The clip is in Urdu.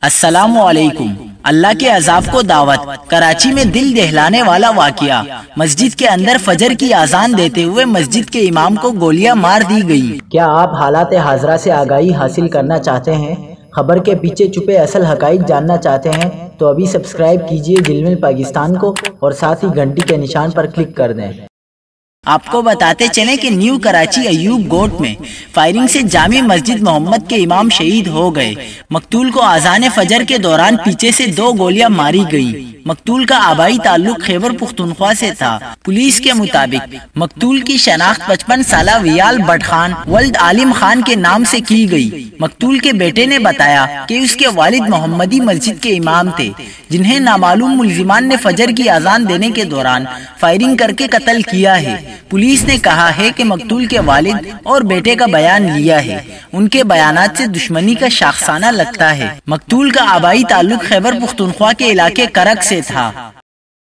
السلام علیکم۔ اللہ کے عذاب کو دعوت۔ کراچی میں دل دہلانے والا واقعہ، مسجد کے اندر فجر کی اذان دیتے ہوئے مسجد کے امام کو گولیاں مار دی گئی۔ کیا آپ حالات حاضرہ سے آگاہی حاصل کرنا چاہتے ہیں؟ خبر کے پیچھے چھپے اصل حقائق جاننا چاہتے ہیں تو ابھی سبسکرائب کیجئے جلمل پاکستان کو اور ساتھ ہی گھنٹی کے نشان پر کلک کر دیں۔ آپ کو بتاتے چلیں کہ نیو کراچی ایوب گوٹ میں فائرنگ سے جامع مسجد محمد کے امام شہید ہو گئے۔ مقتول کو اذان فجر کے دوران پیچھے سے 2 گولیاں ماری گئیں۔ مقتول کا آبائی تعلق خیبر پختونخوا سے تھا۔ پولیس کے مطابق مقتول کی شناخت 55 سالہ ویال بٹ خان ولد عالم خان کے نام سے کی گئی۔ مقتول کے بیٹے نے بتایا کہ اس کے والد محمدی مسجد کے امام تھے، جنہیں نامعلوم ملزمان نے فجر کی اذان دینے کے دوران فائرنگ کر کے قتل کیا ہے۔ پولیس نے کہا ہے کہ مقتول کے والد اور بیٹے کا بیان لیا ہے۔ ان کے بیانات سے دشمنی کا شاخسانہ لگتا ہے۔ مقتول کا آبائی تعلق خیبر پختونخوا کے علاقے کرک سے تھا۔